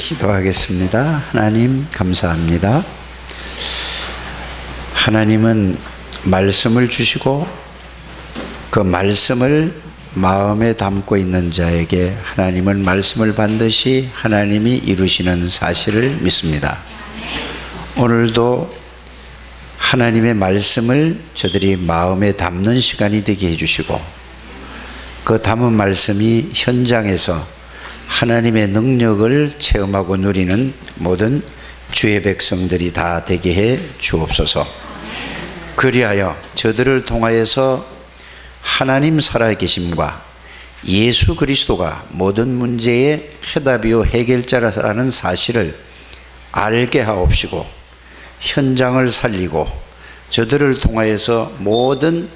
기도하겠습니다. 하나님 감사합니다. 하나님은 말씀을 주시고 그 말씀을 마음에 담고 있는 자에게 하나님은 말씀을 반드시 하나님이 이루시는 사실을 믿습니다. 오늘도 하나님의 말씀을 저들이 마음에 담는 시간이 되게 해주시고 그 담은 말씀이 현장에서 하나님의 능력을 체험하고 누리는 모든 주의 백성들이 다 되게 해 주옵소서. 그리하여 저들을 통하여서 하나님 살아계심과 예수 그리스도가 모든 문제의 해답이요 해결자라는 사실을 알게 하옵시고 현장을 살리고 저들을 통하여서 모든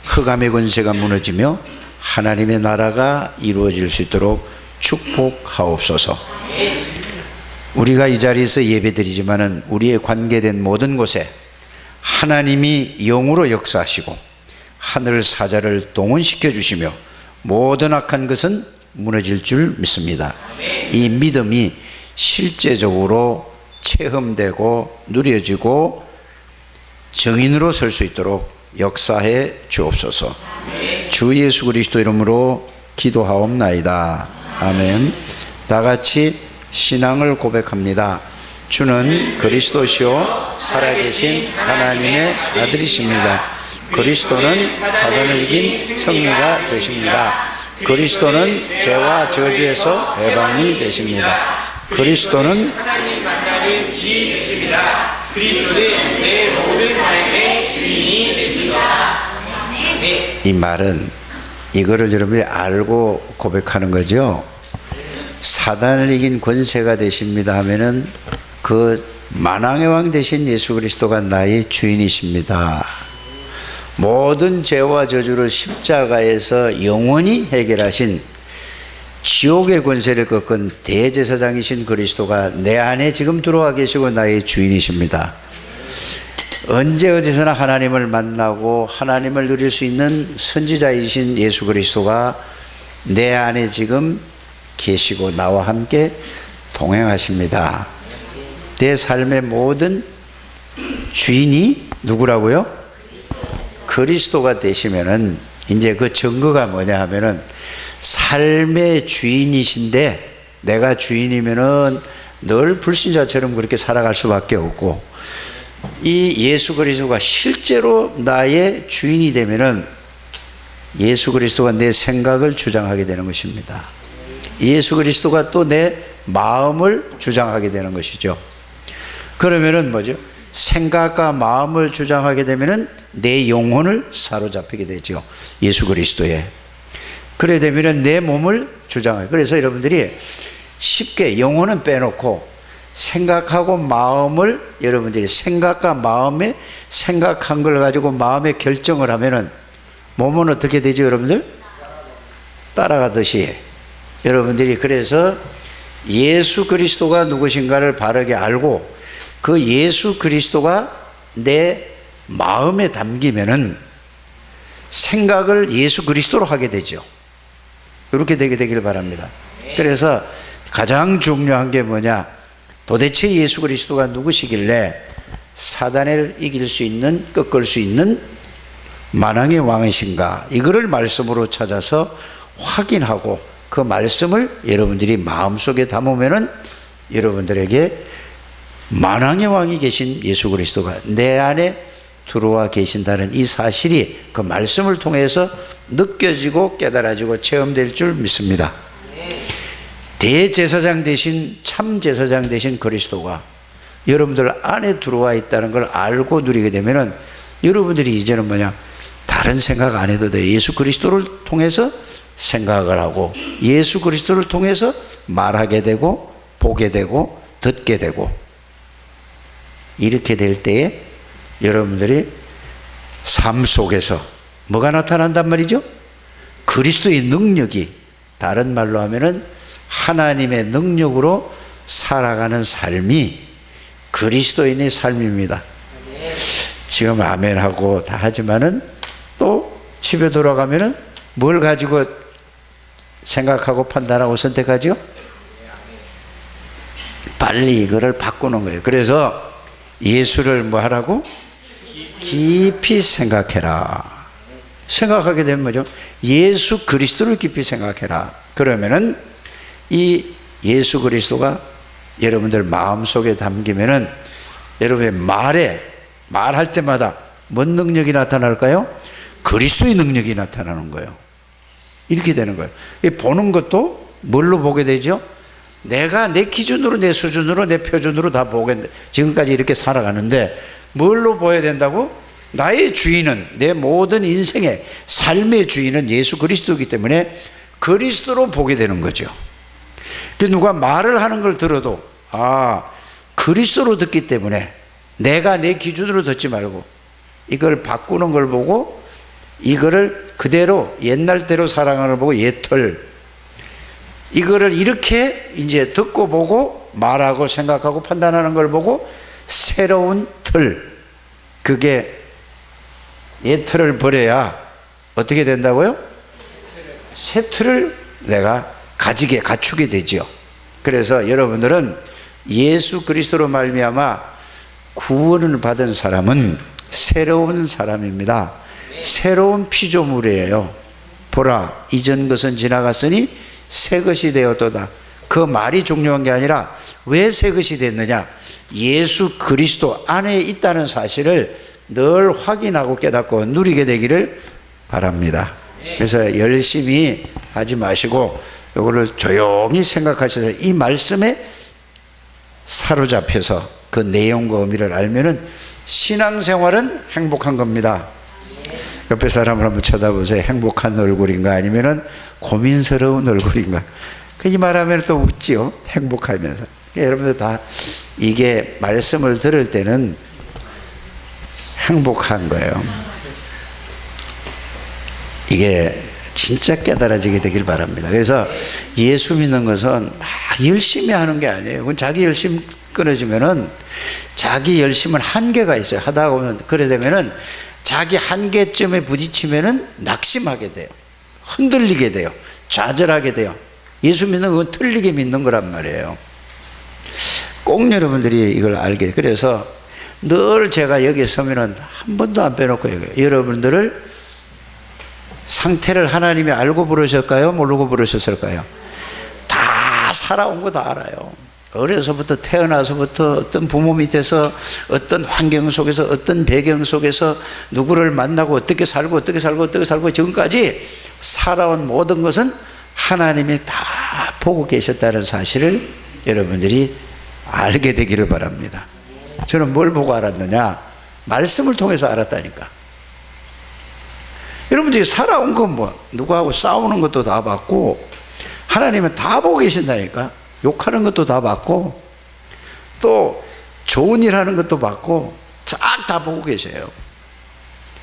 흑암의 권세가 무너지며 하나님의 나라가 이루어질 수 있도록 축복하옵소서. 우리가 이 자리에서 예배드리지만은 우리의 관계된 모든 곳에 하나님이 영으로 역사하시고 하늘 사자를 동원시켜 주시며 모든 악한 것은 무너질 줄 믿습니다. 이 믿음이 실제적으로 체험되고 누려지고 정인으로 설 수 있도록 역사해 주옵소서. 주 예수 그리스도 이름으로 기도하옵나이다. 아멘. 다 같이 신앙을 고백합니다. 주는 그리스도시요 살아계신 하나님의 아들이십니다. 그리스도는 사단을 이긴 승리가 되십니다. 그리스도는 죄와 저주에서 해방이 되십니다. 그리스도는 하나님 만나는 길이 되십니다. 그리스도는 내 모든 삶의 주인이 되십니다. 이 말은 이거를 여러분이 알고 고백하는 거죠. 사단을 이긴 권세가 되십니다 하면은 그 만왕의 왕 되신 예수 그리스도가 나의 주인이십니다. 모든 죄와 저주를 십자가에서 영원히 해결하신 지옥의 권세를 꺾은 대제사장이신 그리스도가 내 안에 지금 들어와 계시고 나의 주인이십니다. 언제 어디서나 하나님을 만나고 하나님을 누릴 수 있는 선지자이신 예수 그리스도가 내 안에 지금 계시고 나와 함께 동행하십니다. 내 삶의 모든 주인이 누구라고요? 그리스도가 되시면은 이제 그 증거가 뭐냐 하면은 삶의 주인이신데 내가 주인이면은 늘 불신자처럼 그렇게 살아갈 수밖에 없고 이 예수 그리스도가 실제로 나의 주인이 되면은 예수 그리스도가 내 생각을 주장하게 되는 것입니다. 예수 그리스도가 또 내 마음을 주장하게 되는 것이죠. 그러면은 뭐죠? 생각과 마음을 주장하게 되면은 내 영혼을 사로잡히게 되죠. 예수 그리스도에. 그래 되면은 내 몸을 주장해요. 그래서 여러분들이 쉽게 영혼은 빼놓고 생각하고 마음을 여러분들이 생각과 마음에 생각한 걸 가지고 마음에 결정을 하면은 몸은 어떻게 되죠, 여러분들? 따라가듯이. 여러분들이 그래서 예수 그리스도가 누구신가를 바르게 알고 그 예수 그리스도가 내 마음에 담기면은 생각을 예수 그리스도로 하게 되죠. 이렇게 되게 되길 바랍니다. 그래서 가장 중요한 게 뭐냐? 도대체 예수 그리스도가 누구시길래 사단을 이길 수 있는, 꺾을 수 있는 만왕의 왕이신가? 이거를 말씀으로 찾아서 확인하고 그 말씀을 여러분들이 마음속에 담으면은 여러분들에게 만왕의 왕이 계신 예수 그리스도가 내 안에 들어와 계신다는 이 사실이 그 말씀을 통해서 느껴지고 깨달아지고 체험될 줄 믿습니다. 대제사장 대신 참 제사장 대신 그리스도가 여러분들 안에 들어와 있다는 걸 알고 누리게 되면은 여러분들이 이제는 뭐냐? 다른 생각 안 해도 돼. 예수 그리스도를 통해서 생각을 하고 예수 그리스도를 통해서 말하게 되고 보게 되고 듣게 되고 이렇게 될 때에 여러분들이 삶 속에서 뭐가 나타난단 말이죠? 그리스도의 능력이, 다른 말로 하면은 하나님의 능력으로 살아가는 삶이 그리스도인의 삶입니다. 지금 아멘하고 다 하지만은 또 집에 돌아가면은 뭘 가지고 생각하고 판단하고 선택하죠? 빨리 이거를 바꾸는 거예요. 그래서 예수를 뭐 하라고? 깊이 생각해라. 생각하게 되면 뭐죠? 예수 그리스도를 깊이 생각해라. 그러면은 이 예수 그리스도가 여러분들 마음속에 담기면은 여러분의 말할 때마다 뭔 능력이 나타날까요? 그리스도의 능력이 나타나는 거예요. 이렇게 되는 거예요. 보는 것도 뭘로 보게 되죠? 내가 내 기준으로, 내 수준으로, 내 표준으로 다 보겠는데, 지금까지 이렇게 살아가는데 뭘로 보여야 된다고? 나의 주인은, 내 모든 인생의 삶의 주인은 예수 그리스도이기 때문에 그리스도로 보게 되는 거죠. 누가 말을 하는 걸 들어도 그리스도로 듣기 때문에 내가 내 기준으로 듣지 말고 이걸 바꾸는 걸 보고 이거를 그대로 옛날 대로 살아가는 걸 보고 옛틀, 이거를 이렇게 이제 듣고 보고 말하고 생각하고 판단하는 걸 보고 새로운 틀, 그게 옛 틀을 버려야 어떻게 된다고요? 새 틀을 내가 갖추게 되죠. 그래서 여러분들은 예수 그리스도로 말미암아 구원을 받은 사람은 새로운 사람입니다. 새로운 피조물이에요. 보라, 이전 것은 지나갔으니 새 것이 되었도다. 그 말이 중요한 게 아니라 왜 새 것이 됐느냐? 예수 그리스도 안에 있다는 사실을 늘 확인하고 깨닫고 누리게 되기를 바랍니다. 그래서 열심히 하지 마시고 이거를 조용히 생각하셔서 이 말씀에 사로잡혀서 그 내용과 의미를 알면은 신앙생활은 행복한 겁니다. 옆에 사람을 한번 쳐다보세요. 행복한 얼굴인가 아니면은 고민스러운 얼굴인가? 이 말하면 또 웃지요. 행복하면서. 여러분들 다 이게 말씀을 들을 때는 행복한 거예요. 이게 진짜 깨달아지게 되길 바랍니다. 그래서 예수 믿는 것은 열심히 하는 게 아니에요. 그건 자기 열심 끊어지면은 자기 열심은 한계가 있어요. 하다 보면 그래 되면은 자기 한계점에 부딪히면은 낙심하게 돼요. 흔들리게 돼요. 좌절하게 돼요. 예수 믿는 건 틀리게 믿는 거란 말이에요. 꼭 여러분들이 이걸 알게. 그래서 늘 제가 여기 서면은 한 번도 안 빼놓고 얘기해요. 여러분들을 상태를 하나님이 알고 부르셨을까요? 모르고 부르셨을까요? 다 살아온 거 다 알아요. 어려서부터 태어나서부터 어떤 부모 밑에서 어떤 환경 속에서 어떤 배경 속에서 누구를 만나고 어떻게 살고 지금까지 살아온 모든 것은 하나님이 다 보고 계셨다는 사실을 여러분들이 알게 되기를 바랍니다. 저는 뭘 보고 알았느냐? 말씀을 통해서 알았다니까. 여러분들이 살아온 건 누구하고 싸우는 것도 다 봤고 하나님은 다 보고 계신다니까. 욕하는 것도 다 봤고 또 좋은 일 하는 것도 봤고 싹 다 보고 계세요.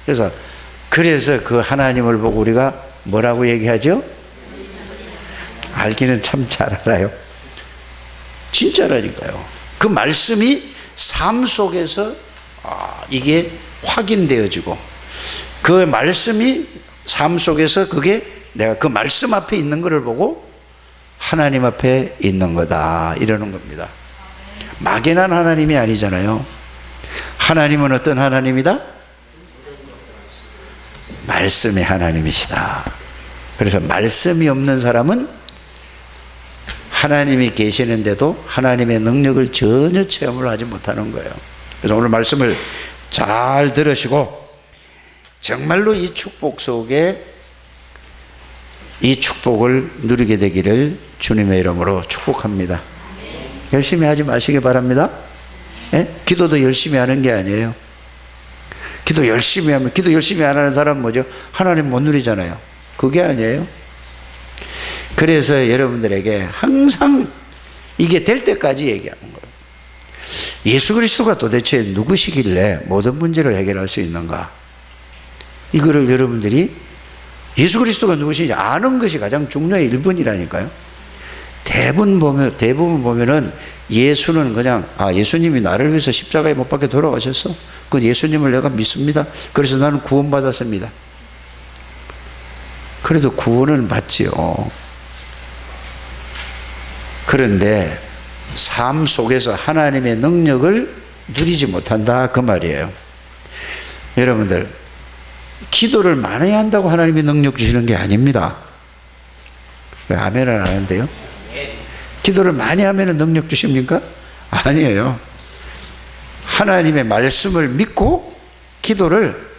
그래서 그 하나님을 보고 우리가 뭐라고 얘기하죠? 알기는 참 잘 알아요. 진짜라니까요. 그 말씀이 삶 속에서 이게 확인되어지고 그 말씀이 삶 속에서 그게 내가 그 말씀 앞에 있는 것을 보고 하나님 앞에 있는 거다 이러는 겁니다. 막연한 하나님이 아니잖아요. 하나님은 어떤 하나님이다? 말씀의 하나님이시다. 그래서 말씀이 없는 사람은 하나님이 계시는데도 하나님의 능력을 전혀 체험을 하지 못하는 거예요. 그래서 오늘 말씀을 잘 들으시고 정말로 이 축복 속에 이 축복을 누리게 되기를 주님의 이름으로 축복합니다. 열심히 하지 마시기 바랍니다. 기도도 열심히 하는 게 아니에요. 기도 열심히 하면, 기도 열심히 안 하는 사람은 뭐죠? 하나님 못 누리잖아요. 그게 아니에요. 그래서 여러분들에게 항상 이게 될 때까지 얘기하는 거예요. 예수 그리스도가 도대체 누구시길래 모든 문제를 해결할 수 있는가? 이거를 여러분들이 예수 그리스도가 누구신지 아는 것이 가장 중요한 1번이라니까요. 대부분 보면은 예수는 그냥 예수님이 나를 위해서 십자가에 못 박혀 돌아가셨어. 그 예수님을 내가 믿습니다. 그래서 나는 구원받았습니다. 그래도 구원은 받지요. 그런데 삶 속에서 하나님의 능력을 누리지 못한다 그 말이에요. 여러분들, 기도를 많이 한다고 하나님이 능력 주시는 게 아닙니다. 왜 아멘을 안 하는데요? 기도를 많이 하면 능력 주십니까? 아니에요. 하나님의 말씀을 믿고 기도를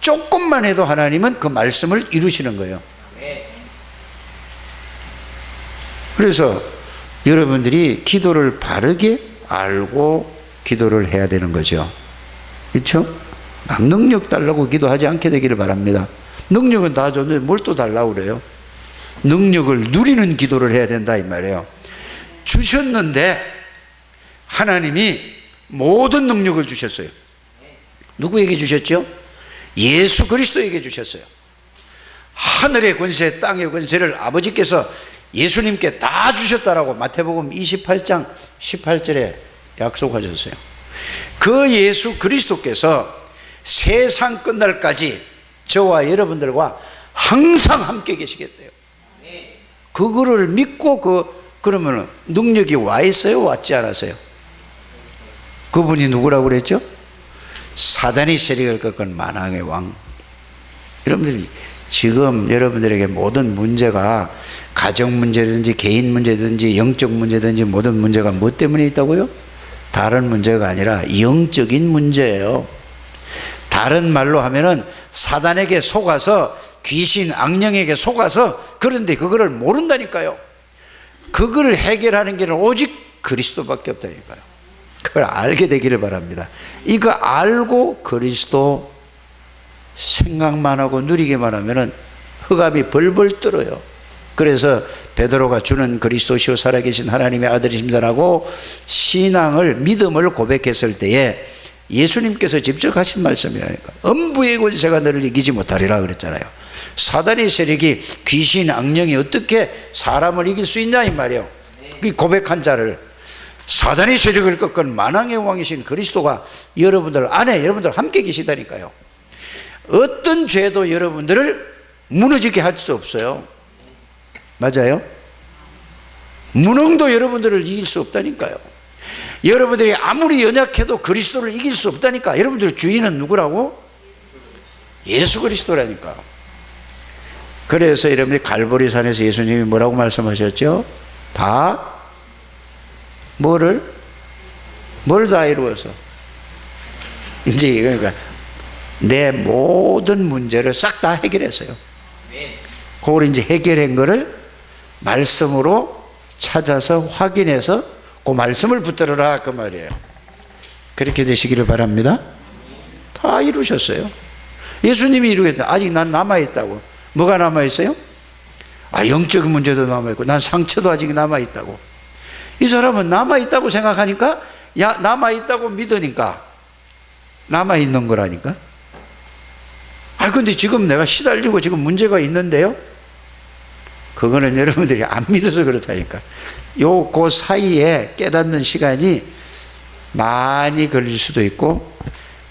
조금만 해도 하나님은 그 말씀을 이루시는 거예요. 그래서 여러분들이 기도를 바르게 알고 기도를 해야 되는 거죠. 그렇죠? 막 능력 달라고 기도하지 않게 되기를 바랍니다. 능력은 다 줬는데 뭘 또 달라고 그래요? 능력을 누리는 기도를 해야 된다 이 말이에요. 주셨는데 하나님이 모든 능력을 주셨어요. 누구에게 주셨죠? 예수 그리스도에게 주셨어요. 하늘의 권세, 땅의 권세를 아버지께서 예수님께 다 주셨다라고 마태복음 28장 18절에 약속하셨어요. 그 예수 그리스도께서 세상 끝날까지 저와 여러분들과 항상 함께 계시겠대요. 그거를 믿고 그러면 능력이 와 있어요? 왔지 않았어요? 그분이 누구라고 그랬죠? 사단이 세력을 꺾은 만왕의 왕. 여러분들이 지금 여러분들에게 모든 문제가 가정 문제든지 개인 문제든지 영적 문제든지 모든 문제가 뭐 때문에 있다고요? 다른 문제가 아니라 영적인 문제예요. 다른 말로 하면은 사단에게 속아서 귀신 악령에게 속아서 그런데 그거를 모른다니까요. 그걸 해결하는 길은 오직 그리스도밖에 없다니까요. 그걸 알게 되기를 바랍니다. 이거 알고 그리스도 생각만 하고 누리기만 하면은 흑암이 벌벌 떨어요. 그래서 베드로가 주는 그리스도시요 살아계신 하나님의 아들이십니다라고 신앙을 믿음을 고백했을 때에 예수님께서 직접 하신 말씀이라니까. 음부의 권세가 너를 이기지 못하리라 그랬잖아요. 사단의 세력이 귀신 악령이 어떻게 사람을 이길 수 있냐 이 말이에요. 그 고백한 자를 사단의 세력을 꺾은 만왕의 왕이신 그리스도가 여러분들 안에 여러분들 함께 계시다니까요. 어떤 죄도 여러분들을 무너지게 할 수 없어요. 맞아요? 무능도 여러분들을 이길 수 없다니까요. 여러분들이 아무리 연약해도 그리스도를 이길 수 없다니까. 여러분들 주인은 누구라고? 예수 그리스도라니까. 그래서 여러분들이 갈보리산에서 예수님이 뭐라고 말씀하셨죠? 뭘 다 이루어서 이제 그러니까 내 모든 문제를 싹 다 해결했어요. 그걸 이제 해결한 거를 말씀으로 찾아서 확인해서 그 말씀을 붙들어라 그 말이에요. 그렇게 되시기를 바랍니다. 다 이루셨어요. 예수님이 이루겠다. 아직 난 남아있다고. 뭐가 남아있어요? 영적인 문제도 남아있고 난 상처도 아직 남아있다고. 이 사람은 남아있다고 생각하니까 남아있다고 믿으니까 남아있는 거라니까. 근데 지금 내가 시달리고 지금 문제가 있는데요? 그거는 여러분들이 안 믿어서 그렇다니까. 그 사이에 깨닫는 시간이 많이 걸릴 수도 있고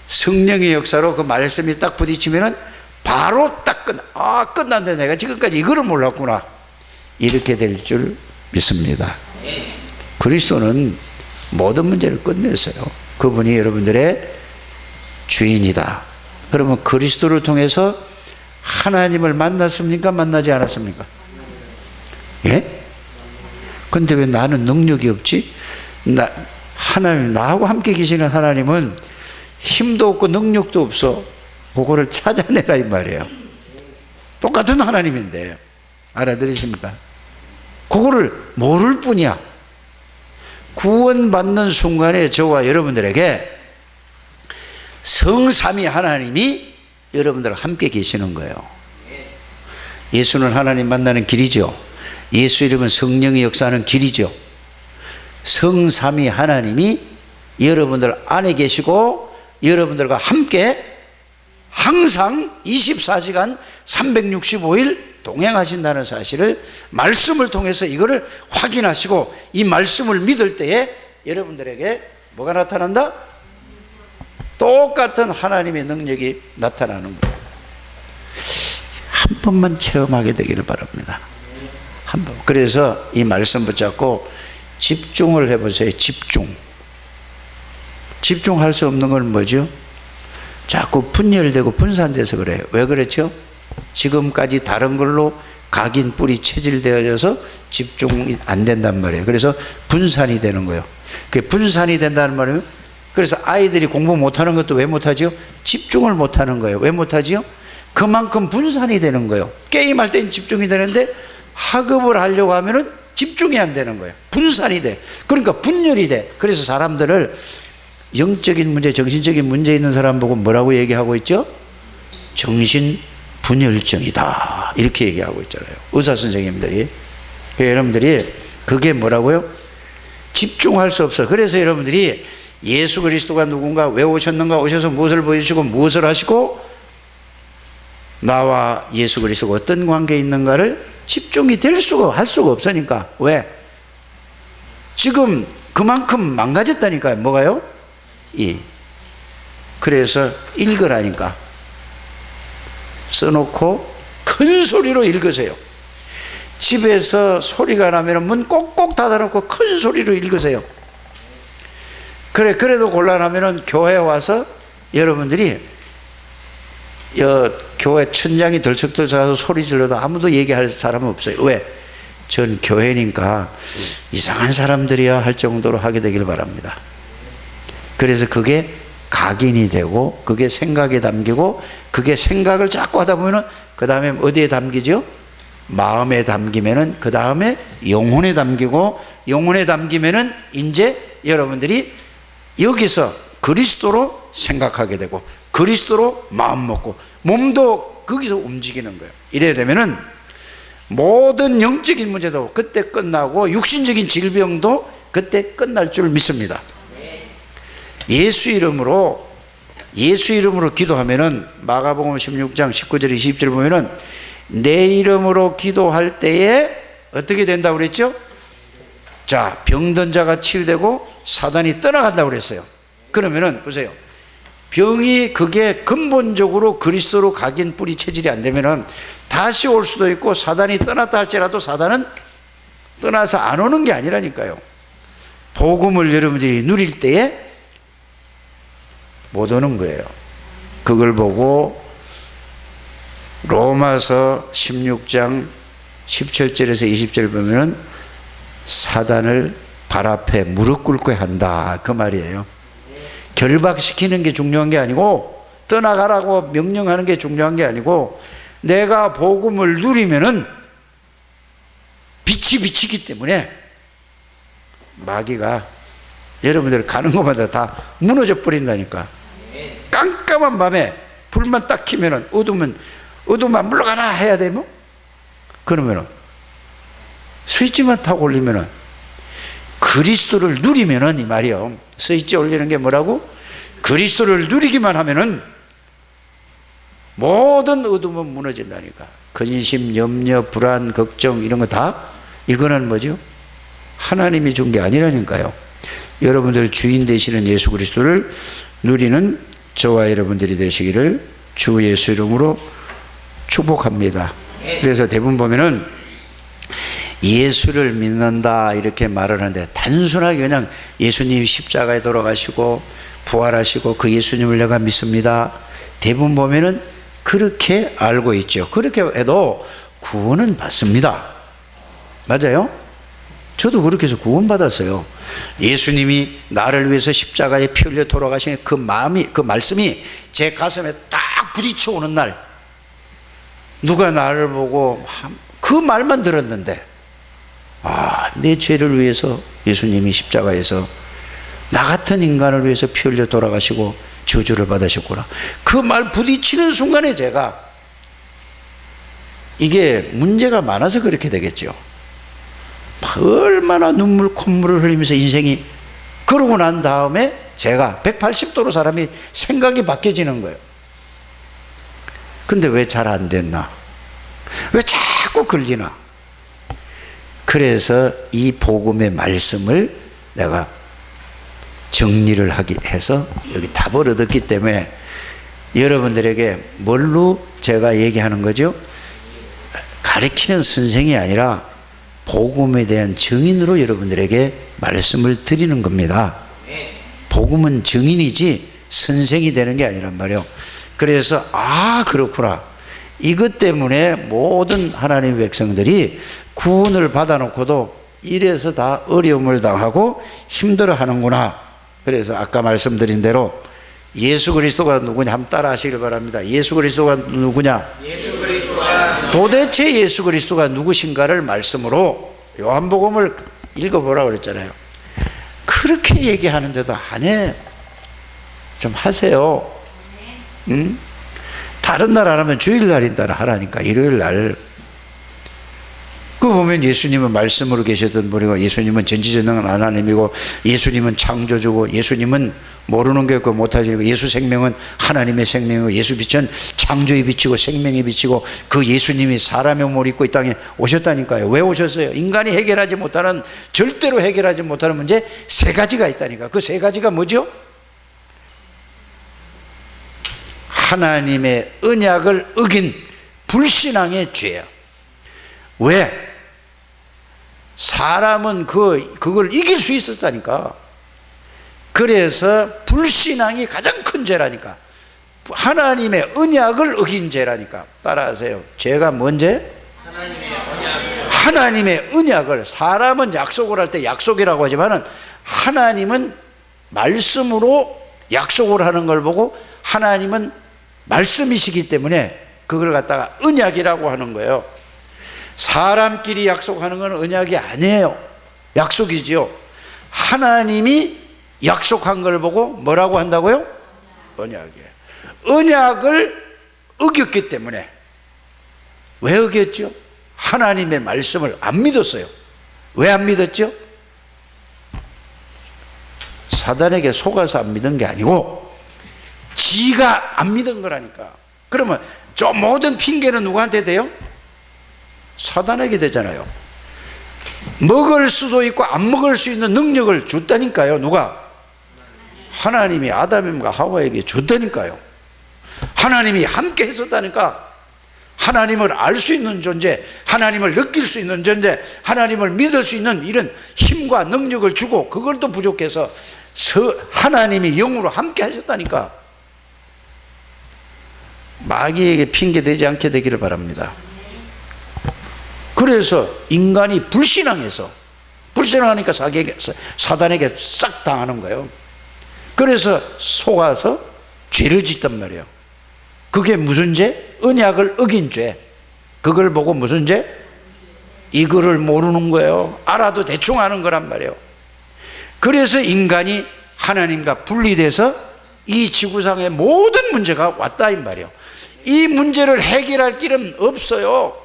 성령의 역사로 그 말씀이 딱 부딪히면은 바로 딱 끝났는데 내가 지금까지 이거를 몰랐구나. 이렇게 될 줄 믿습니다. 그리스도는 모든 문제를 끝냈어요. 그분이 여러분들의 주인이다. 그러면 그리스도를 통해서 하나님을 만났습니까? 만나지 않았습니까? 예? 근데 왜 나는 능력이 없지? 하나님, 나하고 함께 계시는 하나님은 힘도 없고 능력도 없어. 그거를 찾아내라 이 말이에요. 똑같은 하나님인데 알아들으십니까? 그거를 모를 뿐이야. 구원받는 순간에 저와 여러분들에게 성삼위 하나님이 여러분들과 함께 계시는 거예요. 예수는 하나님 만나는 길이죠. 예수 이름은 성령의 역사하는 길이죠. 성삼위 하나님이 여러분들 안에 계시고 여러분들과 함께 항상 24시간 365일 동행하신다는 사실을 말씀을 통해서 이거를 확인하시고 이 말씀을 믿을 때에 여러분들에게 뭐가 나타난다? 똑같은 하나님의 능력이 나타나는 거예요. 한 번만 체험하게 되기를 바랍니다. 한 번. 그래서 이 말씀 붙잡고 집중을 해보세요. 집중할 수 없는 건 뭐죠? 자꾸 분열되고 분산돼서 그래요. 왜 그렇죠? 지금까지 다른 걸로 각인 뿔이 체질되어져서 집중이 안 된단 말이에요. 그래서 분산이 되는 거예요. 그게 분산이 된다는 말이면, 그래서 아이들이 공부 못하는 것도 왜 못하죠? 집중을 못하는 거예요. 왜 못하지요? 그만큼 분산이 되는 거예요. 게임할 때는 집중이 되는데 학업을 하려고 하면은 집중이 안 되는 거예요. 분산이 돼. 그러니까 분열이 돼. 그래서 사람들을 영적인 문제, 정신적인 문제 있는 사람 보고 뭐라고 얘기하고 있죠? 정신분열증이다, 이렇게 얘기하고 있잖아요, 의사 선생님들이. 여러분들이 그게 뭐라고요? 집중할 수 없어. 그래서 여러분들이 예수 그리스도가 누군가, 왜 오셨는가, 오셔서 무엇을 보여주시고 무엇을 하시고 나와 예수 그리스도가 어떤 관계에 있는가를 집중이 될 수가, 할 수가 없으니까. 왜? 지금 그만큼 망가졌다니까요. 뭐가요? 그래서 읽으라니까. 써놓고 큰 소리로 읽으세요. 집에서 소리가 나면 문 꼭꼭 닫아놓고 큰 소리로 읽으세요. 그래도 곤란하면 교회 와서 여러분들이 교회 천장이 덜썩덜썩해서 소리 질러도 아무도 얘기할 사람은 없어요. 왜? 전 교회니까 이상한 사람들이야 할 정도로 하게 되길 바랍니다. 그래서 그게 각인이 되고, 그게 생각에 담기고, 그게 생각을 자꾸 하다 보면은 그 다음에 어디에 담기죠? 마음에 담기면은 그 다음에 영혼에 담기고, 영혼에 담기면은 이제 여러분들이 여기서 그리스도로 생각하게 되고, 그리스도로 마음 먹고, 몸도 거기서 움직이는 거예요. 이래야 되면은 모든 영적인 문제도 그때 끝나고 육신적인 질병도 그때 끝날 줄 믿습니다. 예수 이름으로 기도하면은 마가복음 16장 19절 20절 보면은 내 이름으로 기도할 때에 어떻게 된다고 그랬죠? 자, 병든 자가 치유되고 사단이 떠나간다고 그랬어요. 그러면은 보세요. 병이 그게 근본적으로 그리스도로 각인 뿌리 체질이 안 되면은 다시 올 수도 있고, 사단이 떠났다 할지라도 사단은 떠나서 안 오는 게 아니라니까요. 복음을 여러분들이 누릴 때에 못 오는 거예요. 그걸 보고 로마서 16장 17절에서 20절 보면은 사단을 발 앞에 무릎 꿇게 한다, 그 말이에요. 결박시키는 게 중요한 게 아니고, 떠나가라고 명령하는 게 중요한 게 아니고, 내가 복음을 누리면은 빛이 비치기 때문에 마귀가 여러분들 가는 곳마다 다 무너져 버린다니까. 깜깜한 밤에 불만 딱 켜면은 어두우면 물러가라 해야 되면, 그러면은 스위치만 타고 올리면은 그리스도를 누리면은, 이 말이요. 스위치 올리는 게 뭐라고? 그리스도를 누리기만 하면은 모든 어둠은 무너진다니까. 근심, 염려, 불안, 걱정 이런 거 다, 이거는 뭐죠? 하나님이 준 게 아니라니까요. 여러분들 주인 되시는 예수 그리스도를 누리는 저와 여러분들이 되시기를 주 예수 이름으로 축복합니다. 그래서 대부분 보면은 예수를 믿는다 이렇게 말을 하는데, 단순하게 그냥 예수님이 십자가에 돌아가시고 부활하시고 그 예수님을 내가 믿습니다, 대부분 보면은 그렇게 알고 있죠. 그렇게 해도 구원은 받습니다. 맞아요? 저도 그렇게 해서 구원 받았어요. 예수님이 나를 위해서 십자가에 피 흘려 돌아가신 그 마음이, 그 말씀이 제 가슴에 딱 부딪혀 오는 날, 누가 나를 보고 그 말만 들었는데, 아, 내 죄를 위해서 예수님이 십자가에서 나 같은 인간을 위해서 피 흘려 돌아가시고 저주를 받으셨구나. 그 말 부딪히는 순간에 제가, 이게 문제가 많아서 그렇게 되겠죠. 얼마나 눈물 콧물을 흘리면서 인생이, 그러고 난 다음에 제가 180도로 사람이 생각이 바뀌어지는 거예요. 근데 왜 잘 안 됐나? 왜 자꾸 걸리나? 그래서 이 복음의 말씀을 내가 정리를 하기 해서 여기 답을 얻었기 때문에 여러분들에게 뭘로 제가 얘기하는 거죠? 가르치는 선생이 아니라 복음에 대한 증인으로 여러분들에게 말씀을 드리는 겁니다. 복음은 증인이지 선생이 되는 게 아니란 말이에요. 그래서 그렇구나. 이것 때문에 모든 하나님의 백성들이 구원을 받아놓고도 이래서 다 어려움을 당하고 힘들어 하는구나. 그래서 아까 말씀드린 대로 예수 그리스도가 누구냐 한번 따라 하시길 바랍니다. 예수 그리스도가 누구냐? 예수 그리스도가 도대체 예수 그리스도가 누구신가를 말씀으로 요한복음을 읽어보라고 그랬잖아요. 그렇게 얘기하는데도 안 해. 좀 하세요. 응? 다른 날 안 하면 주일날인 날 하라니까. 일요일날. 그거 보면 예수님은 말씀으로 계셨던 분이고, 예수님은 전지전능한 하나님이고, 예수님은 창조주고, 예수님은 모르는 게 없고 못하시고, 예수 생명은 하나님의 생명이고, 예수 빛은 창조의 빛이고 생명의 빛이고, 그 예수님이 사람의 몸을 입고 이 땅에 오셨다니까요. 왜 오셨어요? 인간이 해결하지 못하는, 절대로 해결하지 못하는 문제 세 가지가 있다니까. 그 세 가지가 뭐죠? 하나님의 언약을 어긴 불신앙의 죄야. 왜? 사람은 그걸 이길 수 있었다니까. 그래서 불신앙이 가장 큰 죄라니까. 하나님의 언약을 어긴 죄라니까. 따라하세요. 죄가 뭔 죄? 하나님의 언약을. 사람은 약속을 할 때 약속이라고 하지만 하나님은 말씀으로 약속을 하는 걸 보고 하나님은 말씀이시기 때문에 그걸 갖다가 언약이라고 하는 거예요. 사람끼리 약속하는 건 언약이 아니에요. 약속이지요. 하나님이 약속한 걸 보고 뭐라고 한다고요? 언약이에요. 언약을 어겼기 때문에. 왜 어겼죠? 하나님의 말씀을 안 믿었어요. 왜 안 믿었죠? 사단에게 속아서 안 믿은 게 아니고 지가 안 믿은 거라니까. 그러면 저 모든 핑계는 누구한테 돼요? 사단에게 되잖아요. 먹을 수도 있고 안 먹을 수 있는 능력을 줬다니까요. 누가? 하나님이 아담과 하와에게 줬다니까요. 하나님이 함께 했었다니까. 하나님을 알 수 있는 존재, 하나님을 느낄 수 있는 존재, 하나님을 믿을 수 있는 이런 힘과 능력을 주고, 그걸 또 부족해서 하나님이 영으로 함께 하셨다니까. 마귀에게 핑계대지 않게 되기를 바랍니다. 그래서 인간이 불신앙해서, 불신앙하니까 사단에게 싹 당하는 거예요. 그래서 속아서 죄를 짓단 말이에요. 그게 무슨 죄? 언약을 어긴 죄. 그걸 보고 무슨 죄? 이거를 모르는 거예요. 알아도 대충 아는 거란 말이에요. 그래서 인간이 하나님과 분리돼서 이 지구상의 모든 문제가 왔다 이 말이에요. 이 문제를 해결할 길은 없어요.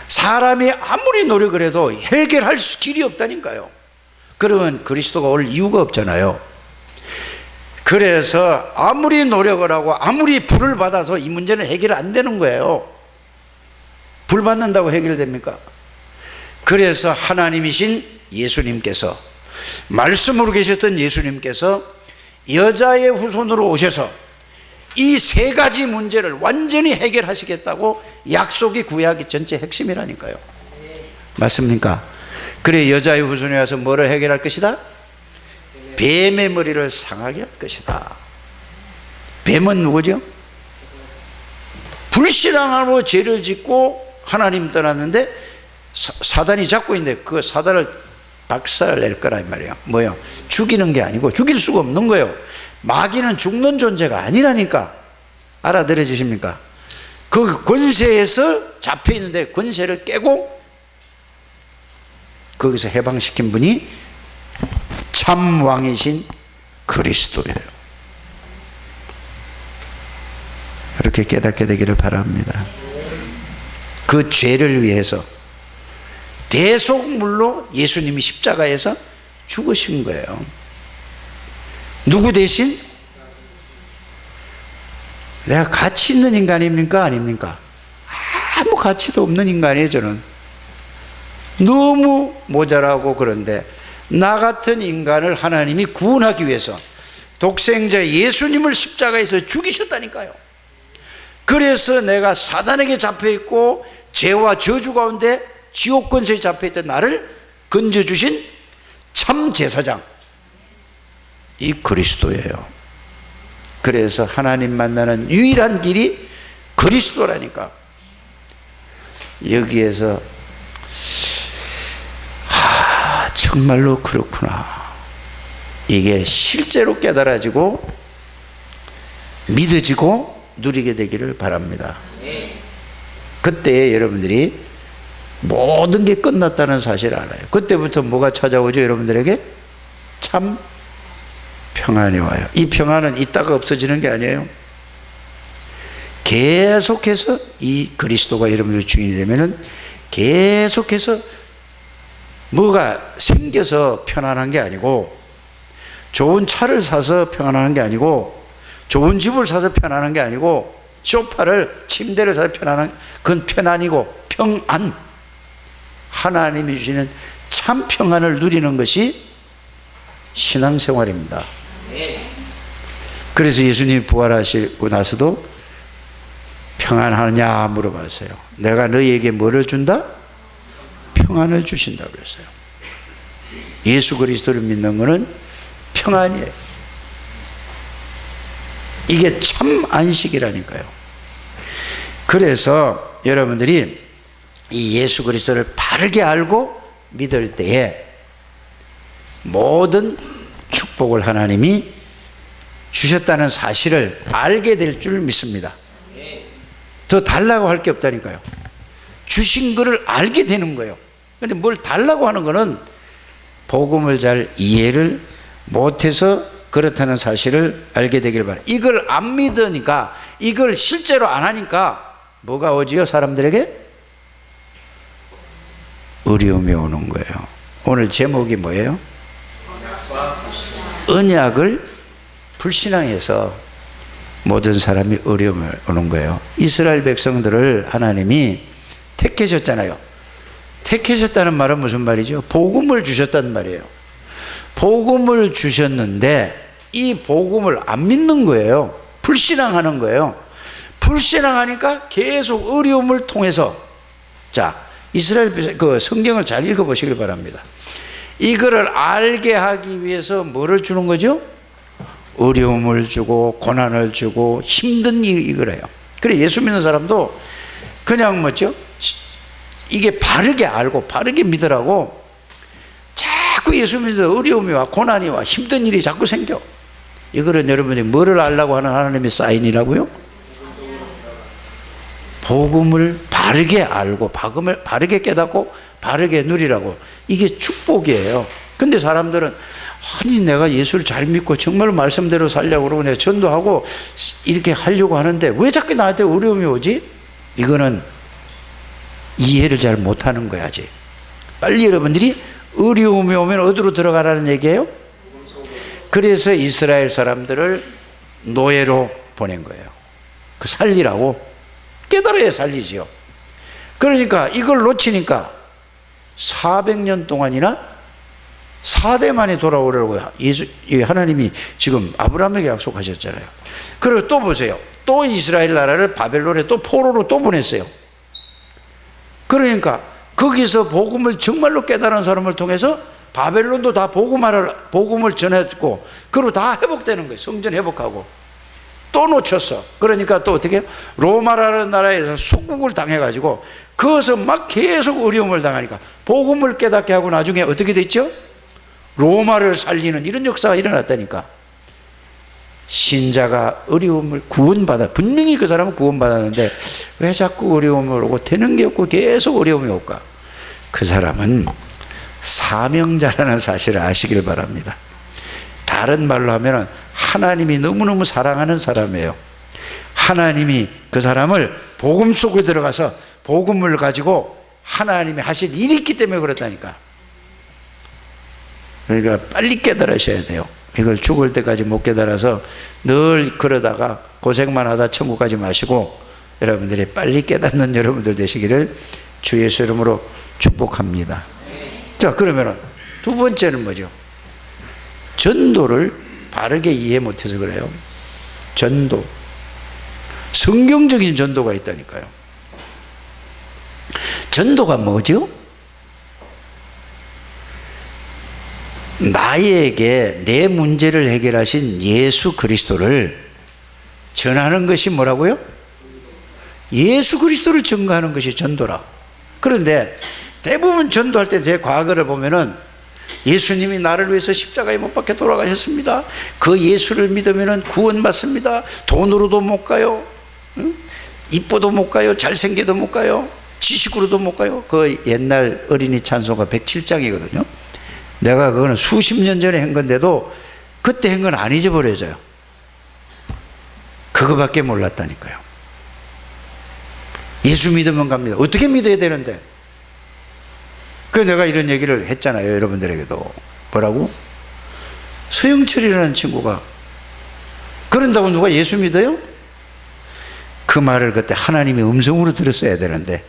사람이 아무리 노력을 해도 해결할 길이 없다니까요. 그러면 그리스도가 올 이유가 없잖아요. 그래서 아무리 노력을 하고 아무리 불을 받아서 이 문제는 해결 안 되는 거예요. 불 받는다고 해결됩니까? 그래서 하나님이신 예수님께서, 말씀으로 계셨던 예수님께서 여자의 후손으로 오셔서 이 세 가지 문제를 완전히 해결하시겠다고 약속이 구약의 전체 핵심이라니까요. 맞습니까? 그래 여자의 후손이 와서 뭐를 해결할 것이다? 뱀의 머리를 상하게 할 것이다. 뱀은 누구죠? 불신앙으로 죄를 짓고 하나님 떠났는데 사단이 잡고 있는데 그 사단을 박살을 낼 거라 이 말이에요. 뭐요? 죽이는 게 아니고 죽일 수가 없는 거예요. 마귀는 죽는 존재가 아니라니까. 알아들어지십니까? 그 권세에서 잡혀 있는데 권세를 깨고 거기서 해방시킨 분이 참 왕이신 그리스도예요. 그렇게 깨닫게 되기를 바랍니다. 그 죄를 위해서 대속물로 예수님이 십자가에서 죽으신 거예요. 누구 대신? 내가 가치 있는 인간입니까? 아닙니까? 아무 가치도 없는 인간이에요. 저는 너무 모자라고. 그런데 나 같은 인간을 하나님이 구원하기 위해서 독생자 예수님을 십자가에서 죽이셨다니까요. 그래서 내가 사단에게 잡혀있고 죄와 저주 가운데 지옥 권세에 잡혀있던 나를 건져주신 참 제사장, 이 그리스도예요. 그래서 하나님 만나는 유일한 길이 그리스도라니까. 여기에서 정말로 그렇구나, 이게 실제로 깨달아지고 믿어지고 누리게 되기를 바랍니다. 그때 여러분들이 모든 게 끝났다는 사실을 알아요. 그때부터 뭐가 찾아오죠? 여러분들에게 참 평안이 와요. 이 평안은 있다가 없어지는 게 아니에요. 계속해서 이 그리스도가 여러분의 주인이 되면은 계속해서 뭐가 생겨서 편안한 게 아니고, 좋은 차를 사서 편안한 게 아니고, 좋은 집을 사서 편안한 게 아니고, 소파를 침대를 사서 편안한, 그건 편안이고 평안, 하나님이 주시는 참 평안을 누리는 것이 신앙생활입니다. 그래서 예수님이 부활하시고 나서도 평안하느냐 물어봤어요. 내가 너희에게 뭐를 준다? 평안을 주신다고 그랬어요. 예수 그리스도를 믿는 것은 평안이에요. 이게 참 안식이라니까요. 그래서 여러분들이 이 예수 그리스도를 바르게 알고 믿을 때에 모든 축복을 하나님이 주셨다는 사실을 알게 될 줄 믿습니다. 더 달라고 할 게 없다니까요. 주신 것을 알게 되는 거예요. 그런데 뭘 달라고 하는 거는 복음을 잘 이해를 못해서 그렇다는 사실을 알게 되길 바랍니다. 이걸 안 믿으니까, 이걸 실제로 안 하니까 뭐가 오지요? 사람들에게 어려움이 오는 거예요. 오늘 제목이 뭐예요? 언약을 불신앙해서 모든 사람이 어려움이 오는 거예요. 이스라엘 백성들을 하나님이 택하셨잖아요. 택하셨다는 말은 무슨 말이죠? 복음을 주셨다는 말이에요. 복음을 주셨는데 이 복음을 안 믿는 거예요. 불신앙하는 거예요. 불신앙하니까 계속 어려움을 통해서, 자, 이스라엘 그 성경을 잘 읽어보시길 바랍니다. 이거를 알게 하기 위해서 뭐를 주는 거죠? 어려움을 주고 고난을 주고 힘든 이걸 해요. 그래, 예수 믿는 사람도 그냥 뭐죠? 이게 바르게 알고 바르게 믿으라고 자꾸 예수 믿는 어려움이 와, 고난이 와, 힘든 일이 자꾸 생겨. 이거는 여러분이 뭐를 알라고 하는 하나님의 사인이라고요? 복음을 바르게 알고 복음을 바르게 깨닫고 바르게 누리라고. 이게 축복이에요. 근데 사람들은 아니 내가 예수를 잘 믿고 정말 말씀대로 살려고 그러고 내가 전도하고 이렇게 하려고 하는데 왜 자꾸 나한테 어려움이 오지? 이거는 이해를 잘 못하는 거야. 아직 빨리 여러분들이 어려움이 오면 어디로 들어가라는 얘기예요? 그래서 이스라엘 사람들을 노예로 보낸 거예요. 그 살리라고. 깨달아야 살리지요. 그러니까 이걸 놓치니까 400년 동안이나 4대 만에 돌아오려고 하나님이 지금 아브라함에게 약속하셨잖아요. 그리고 또 보세요. 또 이스라엘 나라를 바벨론에 또 포로로 또 보냈어요. 그러니까 거기서 복음을 정말로 깨달은 사람을 통해서 바벨론도 다 복음을 전했고, 그리고 다 회복되는 거예요. 성전 회복하고. 또 놓쳤어. 그러니까 또 어떻게 해요? 로마라는 나라에서 속국을 당해가지고 거기서 막 계속 어려움을 당하니까 복음을 깨닫게 하고 나중에 어떻게 됐죠? 로마를 살리는 이런 역사가 일어났다니까. 신자가 어려움을 구원받아, 분명히 그 사람은 구원받았는데 왜 자꾸 어려움을 오고 되는 게 없고 계속 어려움이 올까? 그 사람은 사명자라는 사실을 아시길 바랍니다. 다른 말로 하면 하나님이 너무너무 사랑하는 사람이에요. 하나님이 그 사람을 복음 속에 들어가서 복음을 가지고 하나님이 하실 일이 있기 때문에 그렇다니까. 그러니까 빨리 깨달으셔야 돼요. 이걸 죽을 때까지 못 깨달아서 늘 그러다가 고생만 하다 천국 가지 마시고 여러분들이 빨리 깨닫는 여러분들 되시기를 주 예수 이름으로 축복합니다. 자, 그러면 두 번째는 뭐죠? 전도를 바르게 이해 못해서 그래요. 전도, 성경적인 전도가 있다니까요. 전도가 뭐죠? 나에게 내 문제를 해결하신 예수 그리스도를 전하는 것이 뭐라고요? 예수 그리스도를 증거하는 것이 전도라. 그런데 대부분 전도할 때 제 과거를 보면은 예수님이 나를 위해서 십자가에 못 박혀 돌아가셨습니다. 그 예수를 믿으면 구원받습니다. 돈으로도 못 가요. 이뻐도 못 가요. 잘생겨도 못 가요. 지식으로도 못 가요. 그 옛날 어린이 찬송가 107장이거든요. 내가 그거는 수십 년 전에 한 건데도 그때 한 건 안 잊어버려져요. 그거밖에 몰랐다니까요. 예수 믿으면 갑니다. 어떻게 믿어야 되는데? 그 내가 이런 얘기를 했잖아요. 여러분들에게도. 뭐라고? 서영철이라는 친구가 그런다고 누가 예수 믿어요? 그 말을 그때 하나님의 음성으로 들었어야 되는데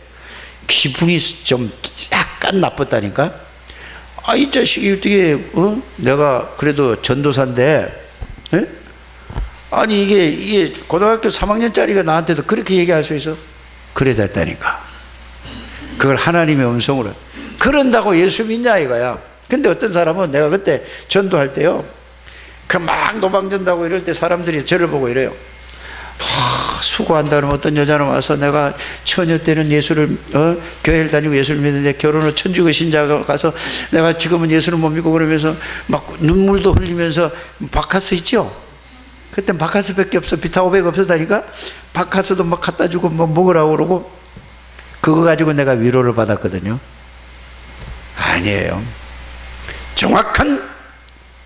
기분이 좀 약간 나빴다니까. 아, 이 자식이 어떻게 내가 그래도 전도사인데 에? 아니 이게 고등학교 3학년짜리가 나한테도 그렇게 얘기할 수 있어? 그래 됐다니까. 그걸 하나님의 음성으로. 그런다고 예수 믿냐 이거야. 근데 어떤 사람은 내가 그때 전도할 때요, 그 막 노방전다고 이럴 때 사람들이 저를 보고 이래요. 수고한다는 어떤 여자는 와서 내가 처녀 때는 예수를 교회를 다니고 예수를 믿는데 결혼을 천주교 신자가 가서 내가 지금은 예수를 못 믿고 그러면서 막 눈물도 흘리면서 바카스 있죠? 그때 바카스밖에 없어. 비타500 없었다니까. 바카스도 막 갖다 주고 뭐 먹으라고 그러고 그거 가지고 내가 위로를 받았거든요. 아니에요. 정확한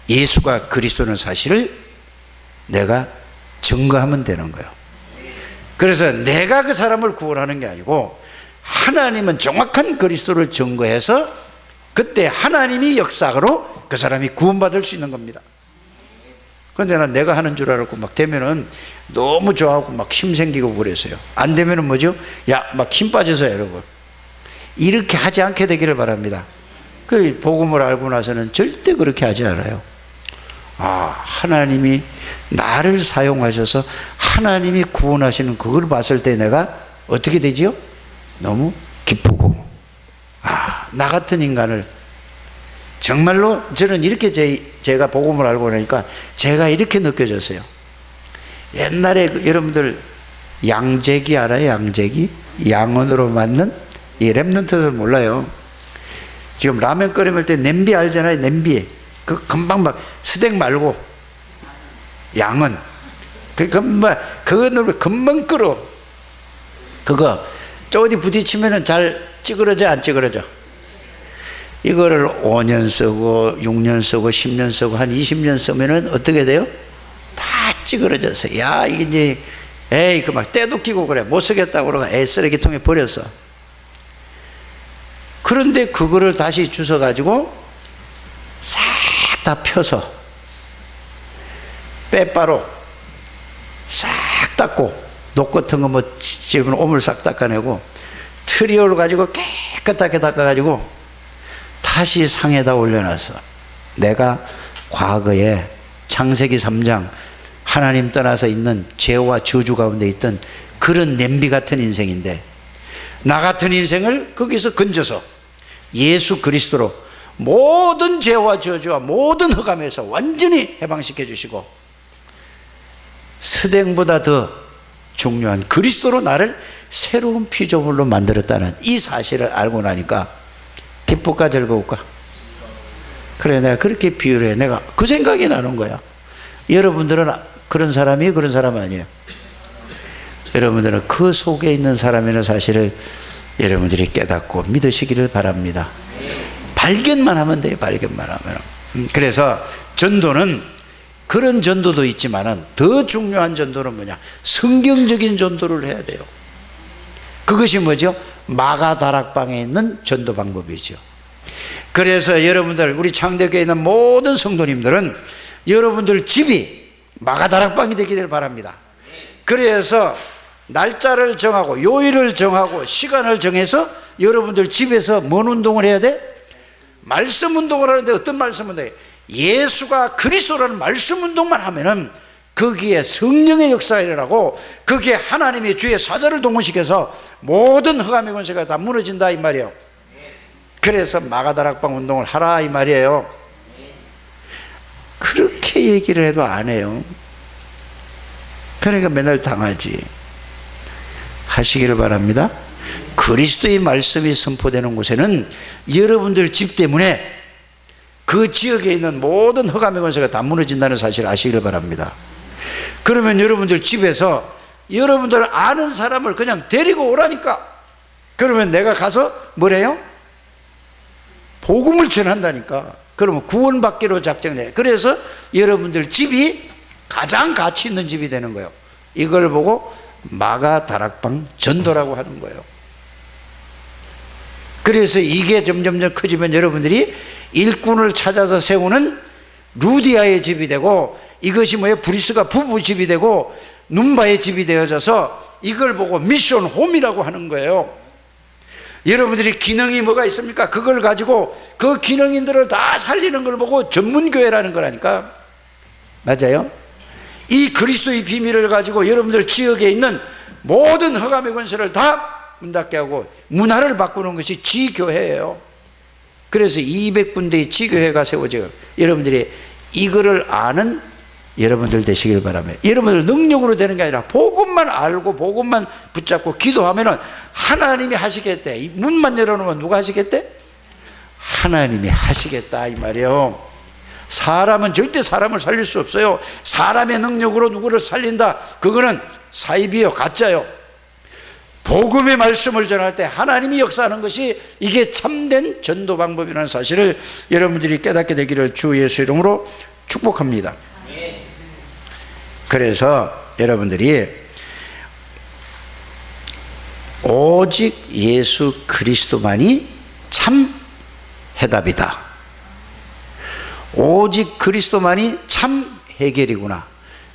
예수가 그리스도는 사실을 내가 증거하면 되는 거예요. 그래서 내가 그 사람을 구원하는 게 아니고 하나님은 정확한 그리스도를 증거해서 그때 하나님이 역사로 그 사람이 구원받을 수 있는 겁니다. 그런데 난 내가 하는 줄 알았고 막 되면은 너무 좋아하고 막 힘 생기고 그랬어요. 안 되면은 뭐죠? 야, 막 힘 빠져서 여러분. 이렇게 하지 않게 되기를 바랍니다. 그 복음을 알고 나서는 절대 그렇게 하지 않아요. 아, 하나님이 나를 사용하셔서 하나님이 구원하시는 그걸 봤을 때 내가 어떻게 되지요? 너무 기쁘고, 아, 나 같은 인간을 정말로 저는 이렇게 제가 복음을 알고 나니까 제가 이렇게 느껴졌어요. 옛날에 여러분들 양재기 알아요? 양재기? 양언으로 만든 이 랩런트들 몰라요. 지금 라면 끓이면 때 냄비 알잖아요. 냄비. 그 금방 막 스낵 말고 양은 그거는 금방 끓어. 그거 어디 부딪히면은 잘 찌그러져 안 찌그러져? 이거를 5년 쓰고 6년 쓰고 10년 쓰고 한 20년 쓰면은 어떻게 돼요? 다 찌그러져서 야 이게 이제 에이 그 막 때도 끼고 그래 못 쓰겠다고 그러고 에이 쓰레기통에 버렸어. 그런데 그거를 다시 주워 가지고 싹 다 펴서 빼바로 싹 닦고 녹 같은 거 뭐 지금 오물 싹 닦아내고 트리올 가지고 깨끗하게 닦아가지고 다시 상에다 올려놨어. 내가 과거에 창세기 3장 하나님 떠나서 있는 죄와 저주 가운데 있던 그런 냄비 같은 인생인데 나 같은 인생을 거기서 건져서 예수 그리스도로 모든 죄와 저주와 모든 흑암에서 완전히 해방시켜 주시고 스댕보다 더 중요한 그리스도로 나를 새로운 피조물로 만들었다는 이 사실을 알고 나니까 기쁠까 즐거울까? 그래 내가 그렇게 비유를 해. 내가 그 생각이 나는 거야. 여러분들은 그런 사람이 그런 사람 아니에요. 여러분들은 그 속에 있는 사람이라는 사실을 여러분들이 깨닫고 믿으시기를 바랍니다. 발견만 하면 돼요. 발견만 하면. 그래서 전도는 그런 전도도 있지만은 더 중요한 전도는 뭐냐? 성경적인 전도를 해야 돼요. 그것이 뭐죠? 마가다락방에 있는 전도 방법이죠. 그래서 여러분들 우리 창대교회에 있는 모든 성도님들은 여러분들 집이 마가다락방이 되기를 바랍니다. 그래서 날짜를 정하고 요일을 정하고 시간을 정해서 여러분들 집에서 뭔 운동을 해야 돼? 말씀 운동을 하는데 어떤 말씀 운동? 예수가 그리스도라는 말씀 운동만 하면은 거기에 성령의 역사가 일어나고 거기에 하나님의 주의 사자를 동원시켜서 모든 흑암의 권세가 다 무너진다 이 말이에요. 그래서 마가다락방 운동을 하라 이 말이에요. 어떻게 얘기를 해도 안 해요. 그러니까 맨날 당하지. 하시기를 바랍니다. 그리스도의 말씀이 선포되는 곳에는 여러분들 집 때문에 그 지역에 있는 모든 흑암의 권세가 다 무너진다는 사실을 아시기를 바랍니다. 그러면 여러분들 집에서 여러분들 아는 사람을 그냥 데리고 오라니까. 그러면 내가 가서 뭐래요? 복음을 전한다니까. 그러면 구원받기로 작정돼. 그래서 여러분들 집이 가장 가치 있는 집이 되는 거예요. 이걸 보고 마가 다락방 전도라고 하는 거예요. 그래서 이게 점점점 커지면 여러분들이 일꾼을 찾아서 세우는 루디아의 집이 되고, 이것이 뭐예요? 브리스가 부부 집이 되고 눈바의 집이 되어져서 이걸 보고 미션 홈이라고 하는 거예요. 여러분들이 기능이 뭐가 있습니까? 그걸 가지고 그 기능인들을 다 살리는 걸 보고 전문교회라는 거라니까. 맞아요? 이 그리스도의 비밀을 가지고 여러분들 지역에 있는 모든 흑암의 권세를 다 문 닫게 하고 문화를 바꾸는 것이 지교회예요. 그래서 200군데의 지교회가 세워져요. 여러분들이 이거를 아는 여러분들 되시길 바랍니다. 여러분들 능력으로 되는 게 아니라 복음만 알고 복음만 붙잡고 기도하면은 하나님이 하시겠대. 이 문만 열어놓으면 누가 하시겠대? 하나님이 하시겠다 이 말이에요. 사람은 절대 사람을 살릴 수 없어요. 사람의 능력으로 누구를 살린다, 그거는 사이비요, 가짜요. 복음의 말씀을 전할 때 하나님이 역사하는 것이 이게 참된 전도 방법이라는 사실을 여러분들이 깨닫게 되기를 주 예수 이름으로 축복합니다. 그래서 여러분들이 오직 예수 그리스도만이 참 해답이다. 오직 그리스도만이 참 해결이구나.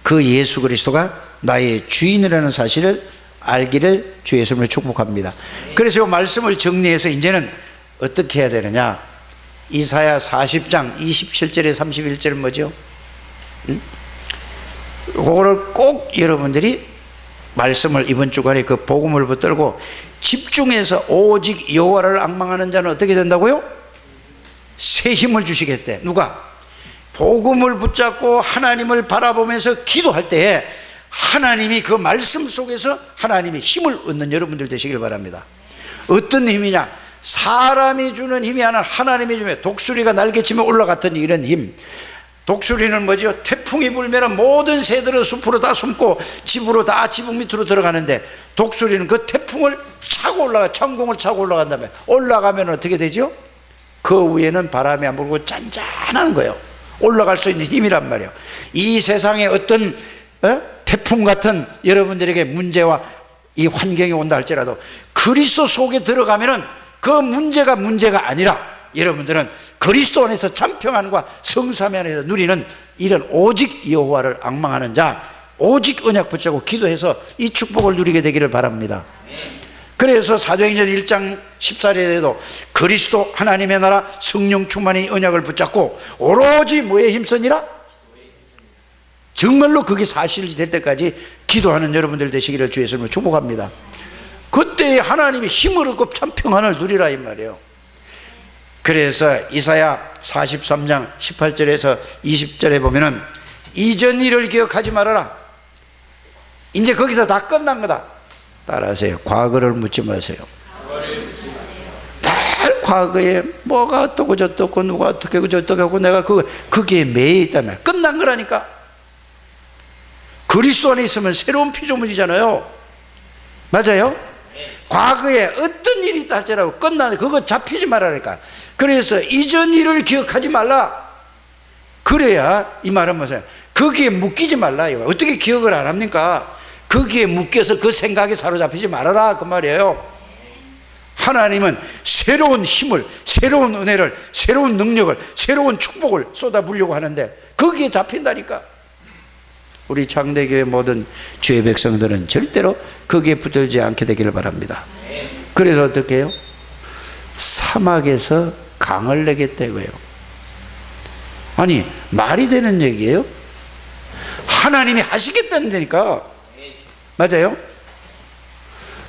그 예수 그리스도가 나의 주인이라는 사실을 알기를 주 예수님을 축복합니다. 그래서 이 말씀을 정리해서 이제는 어떻게 해야 되느냐. 이사야 40장 27절에 31절은 뭐죠? 그거를 꼭 여러분들이 말씀을 이번 주간에 그 복음을 붙들고 집중해서 오직 여호와를 앙망하는 자는 어떻게 된다고요? 새 힘을 주시겠대. 누가? 복음을 붙잡고 하나님을 바라보면서 기도할 때에 하나님이 그 말씀 속에서 하나님의 힘을 얻는 여러분들 되시길 바랍니다. 어떤 힘이냐? 사람이 주는 힘이 아니라 하나님이 주면, 독수리가 날개치며 올라갔던 이런 힘. 독수리는 뭐죠? 태풍이 불면 모든 새들은 숲으로 다 숨고 집으로 다 지붕 밑으로 들어가는데, 독수리는 그 태풍을 차고 올라가, 천공을 차고 올라간 다음에 올라가면 어떻게 되죠? 그 위에는 바람이 안 불고 짠짠한 거예요. 올라갈 수 있는 힘이란 말이에요. 이 세상에 어떤 태풍 같은 여러분들에게 문제와 이 환경이 온다 할지라도 그리스도 속에 들어가면은 그 문제가 아니라 여러분들은 그리스도 안에서 참 평안과 성삼위 안에서 누리는 이런 오직 여호와를 앙망하는 자, 오직 언약 붙잡고 기도해서 이 축복을 누리게 되기를 바랍니다. 그래서 사도행전 1장 14절에도 그리스도 하나님의 나라 성령 충만의 언약을 붙잡고 오로지 뭐에 힘쓰니라? 정말로 그게 사실이 될 때까지 기도하는 여러분들 되시기를 주 예수님으로 축복합니다. 그때 하나님이 힘을 얻고 참 평안을 누리라 이 말이에요. 그래서 이사야 43장 18절에서 20절에 보면은 이전 일을 기억하지 말아라. 이제 거기서 다 끝난 거다. 따라하세요. 과거를 묻지 마세요. 늘 과거에 뭐가 어떻고 저떻고 누가 어떻게 하고 저떻게 하고 내가 거기에 매여 있다면 끝난 거라니까. 그리스도 안에 있으면 새로운 피조물이잖아요. 맞아요? 과거에 어떤 일이 있다 할지라도 끝나는 그거 잡히지 말라니까. 그래서 이전 일을 기억하지 말라. 그래야 이 말은 뭐예요? 거기에 묶이지 말라. 어떻게 기억을 안 합니까? 거기에 묶여서 그 생각에 사로잡히지 말아라 그 말이에요. 하나님은 새로운 힘을, 새로운 은혜를, 새로운 능력을, 새로운 축복을 쏟아부으려고 하는데 거기에 잡힌다니까. 우리 장대교회 모든 주의 백성들은 절대로 거기에 붙들지 않게 되기를 바랍니다. 그래서 어떻게 해요? 사막에서 강을 내겠다고요. 아니 말이 되는 얘기예요? 하나님이 하시겠다는 데니까. 맞아요?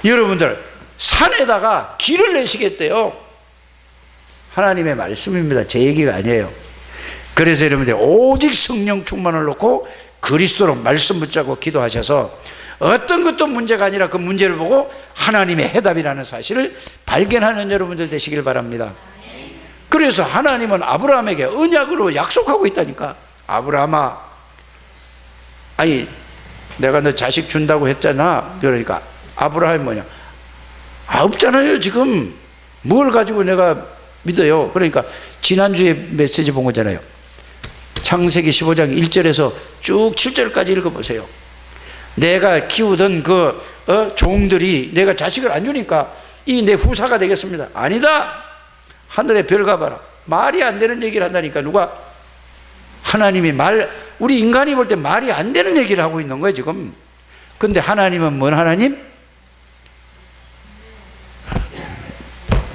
여러분들 산에다가 길을 내시겠대요. 하나님의 말씀입니다. 제 얘기가 아니에요. 그래서 여러분들 오직 성령 충만을 놓고 그리스도로 말씀 붙잡고 기도하셔서 어떤 것도 문제가 아니라 그 문제를 보고 하나님의 해답이라는 사실을 발견하는 여러분들 되시길 바랍니다. 그래서 하나님은 아브라함에게 언약으로 약속하고 있다니까. 아브라함아, 아니 내가 너 자식 준다고 했잖아. 그러니까 아브라함이 뭐냐, 없잖아요 지금. 뭘 가지고 내가 믿어요. 그러니까 지난주에 메시지 본 거잖아요. 창세기 15장 1절에서 쭉 7절까지 읽어보세요. 내가 키우던 그 종들이 내가 자식을 안 주니까 이 내 후사가 되겠습니다. 아니다. 하늘의 별 가봐라. 말이 안 되는 얘기를 한다니까. 누가? 하나님이 우리 인간이 볼 때 말이 안 되는 얘기를 하고 있는 거예요 지금. 근데 하나님은 뭔 하나님?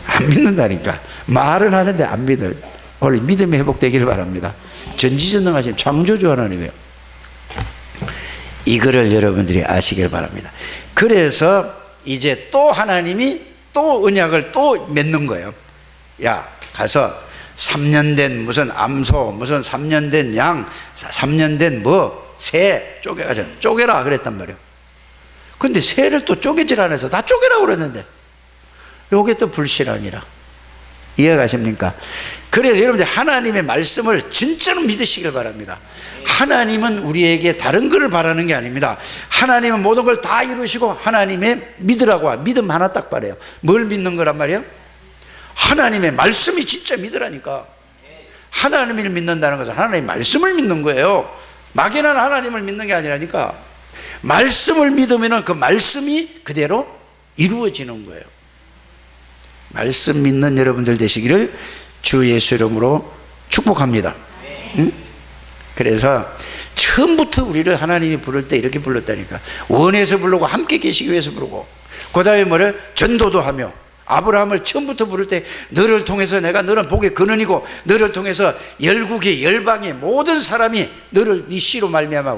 안 믿는다니까. 말은 하는데 안 믿어요. 오늘 믿음이 회복되기를 바랍니다. 전지전능하신 창조주 하나님이에요. 이거를 여러분들이 아시길 바랍니다. 그래서 이제 또 하나님이 또 언약을 또 맺는 거예요. 야, 가서 3년 된 무슨 암소, 무슨 3년 된 양, 3년 된 새 쪼개라 그랬단 말이에요. 근데 새를 또 쪼개질 않아서 다 쪼개라고 그랬는데 요게 또 불신앙이라. 이해가십니까? 그래서 여러분들 하나님의 말씀을 진짜로 믿으시길 바랍니다. 하나님은 우리에게 다른 것을 바라는 게 아닙니다. 하나님은 모든 걸 다 이루시고 하나님의 믿으라고, 믿음 하나 딱 바래요. 뭘 믿는 거란 말이에요? 하나님의 말씀이 진짜 믿으라니까. 하나님을 믿는다는 것은 하나님의 말씀을 믿는 거예요. 막연한 하나님을 믿는 게 아니라니까. 말씀을 믿으면 그 말씀이 그대로 이루어지는 거예요. 말씀 믿는 여러분들 되시기를 주 예수 이름으로 축복합니다. 응? 그래서 처음부터 우리를 하나님이 부를 때 이렇게 불렀다니까. 원해서 부르고 함께 계시기 위해서 부르고, 그 다음에 뭐래? 전도도 하며. 아브라함을 처음부터 부를 때 너를 통해서 내가 너는 복의 근원이고 너를 통해서 열국의 열방의 모든 사람이 너를 네 씨로 말미암아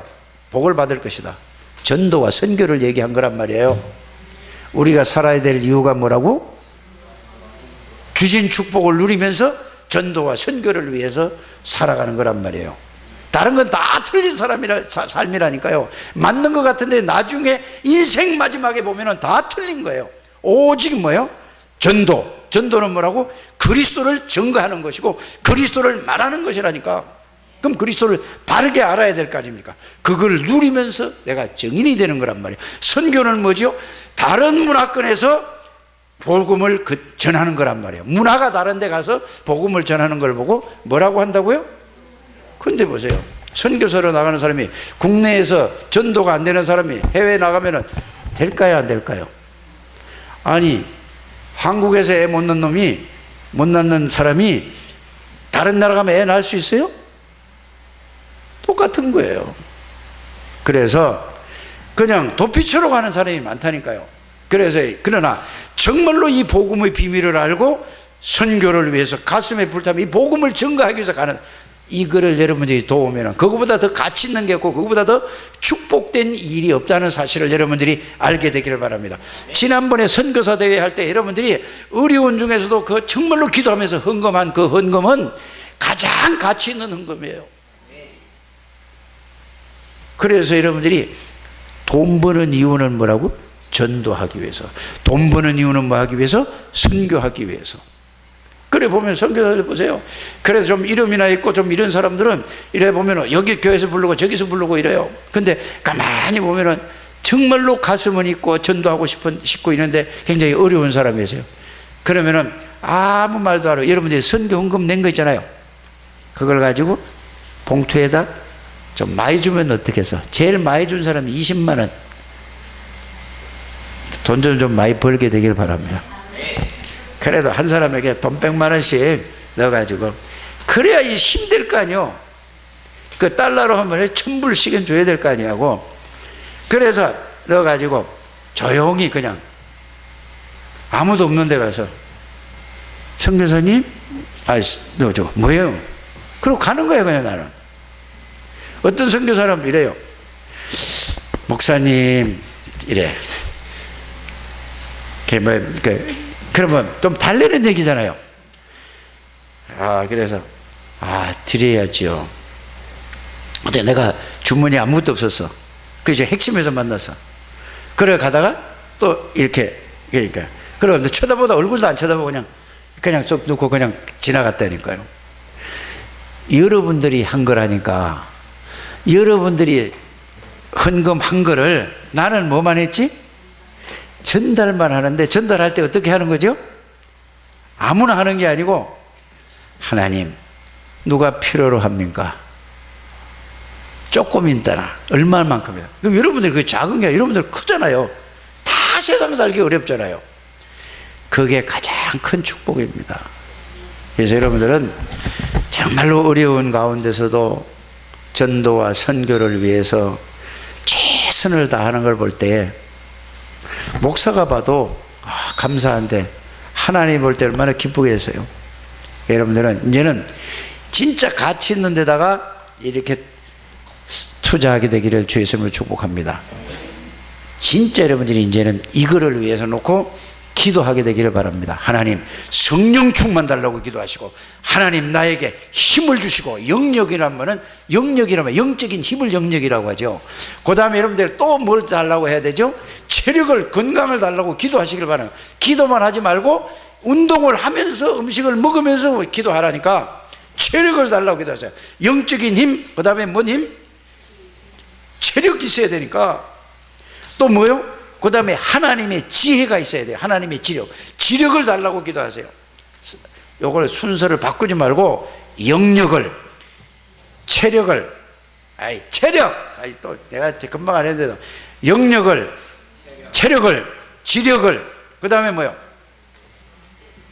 복을 받을 것이다. 전도와 선교를 얘기한 거란 말이에요. 우리가 살아야 될 이유가 뭐라고? 주신 축복을 누리면서 전도와 선교를 위해서 살아가는 거란 말이에요. 다른 건 다 틀린 삶이라니까요. 맞는 것 같은데 나중에 인생 마지막에 보면 다 틀린 거예요. 오직 뭐예요? 전도는 뭐라고? 그리스도를 증거하는 것이고 그리스도를 말하는 것이라니까. 그럼 그리스도를 바르게 알아야 될 거 아닙니까? 그걸 누리면서 내가 증인이 되는 거란 말이에요. 선교는 뭐죠? 다른 문화권에서 복음을 전하는 거란 말이에요. 문화가 다른 데 가서 복음을 전하는 걸 보고 뭐라고 한다고요? 근데 보세요. 선교사로 나가는 사람이 국내에서 전도가 안 되는 사람이 해외에 나가면 될까요? 안 될까요? 아니, 한국에서 애 못 낳는 사람이 다른 나라 가면 애 낳을 수 있어요? 똑같은 거예요. 그래서 그냥 도피처로 가는 사람이 많다니까요. 그러나 정말로 이 복음의 비밀을 알고 선교를 위해서 가슴에 불타면 이 복음을 증거하기 위해서 가는, 이거를 여러분들이 도우면 그거보다 더 가치 있는 게 없고 그거보다 더 축복된 일이 없다는 사실을 여러분들이 알게 되기를 바랍니다. 지난번에 선교사 대회 할 때 여러분들이 어려운 중에서도 그 정말로 기도하면서 헌금한 그 헌금은 가장 가치 있는 헌금이에요. 그래서 여러분들이 돈 버는 이유는 뭐라고? 전도하기 위해서. 돈 버는 이유는 뭐 하기 위해서? 선교하기 위해서. 그래 보면 선교사들 보세요. 그래서 좀 이름이나 있고 좀 이런 사람들은 이래 보면 여기 교회에서 부르고 저기서 부르고 이래요. 근데 가만히 보면은 정말로 가슴은 있고 전도하고 싶고 이런데 굉장히 어려운 사람이세요. 그러면은 아무 말도 안 하고 여러분들이 선교 헌금 낸 거 있잖아요. 그걸 가지고 봉투에다 좀 많이 주면 어떻게 해서 제일 많이 준 사람이 20만 원 돈 좀 많이 벌게 되길 바랍니다. 그래도 한 사람에게 돈 100만 원씩 넣어가지고 그래야 힘들 거 아니요. 그 달러로 하면 1000불씩은 줘야 될 거 아니냐고. 그래서 넣어가지고 조용히 그냥 아무도 없는 데 가서 선교사님, 너 저거 뭐예요? 그러고 가는 거예요. 그냥 나는. 어떤 선교사람도 이래요. 목사님 이래. 그러면 좀 달래는 얘기잖아요. 그래서 드려야지요. 근데 내가 주머니에 아무것도 없었어. 그래서 핵심에서 만났어. 그래 가다가 또 이렇게, 그러니까 그런데 쳐다보다 얼굴도 안 쳐다보고 그냥 쏙 놓고 그냥 지나갔다니까요. 여러분들이 한 거라니까. 여러분들이 헌금한 거를 나는 뭐만 했지? 전달만 하는데, 전달할 때 어떻게 하는 거죠? 아무나 하는 게 아니고, 하나님 누가 필요로 합니까? 조금이나 얼마만큼이야. 그럼 여러분들 그 작은 게 여러분들 크잖아요. 다 세상 살기 어렵잖아요. 그게 가장 큰 축복입니다. 그래서 여러분들은 정말로 어려운 가운데서도 전도와 선교를 위해서 최선을 다하는 걸 볼 때 목사가 봐도 감사한데 하나님 볼 때 얼마나 기쁘겠어요. 여러분들은 이제는 진짜 가치 있는 데다가 이렇게 투자하게 되기를 주의 이름으로 축복합니다. 진짜 여러분들이 이제는 이거를 위해서 놓고 기도하게 되기를 바랍니다. 하나님 성령 충만 달라고 기도하시고, 하나님 나에게 힘을 주시고, 영역이라면 영적인 힘을 영역이라고 하죠. 그 다음에 여러분들 또 뭘 달라고 해야 되죠? 체력을, 건강을 달라고 기도하시길 바랍니다. 기도만 하지 말고 운동을 하면서 음식을 먹으면서 기도하라니까. 체력을 달라고 기도하세요. 영적인 힘, 그 다음에 뭔 힘? 체력이 있어야 되니까. 또 뭐요? 그 다음에 하나님의 지혜가 있어야 돼요. 하나님의 지력을 달라고 기도하세요. 요걸 순서를 바꾸지 말고 영역을, 체력을, 또 내가 금방 안 했는데도 영역을, 체력을, 지력을, 그 다음에 뭐요?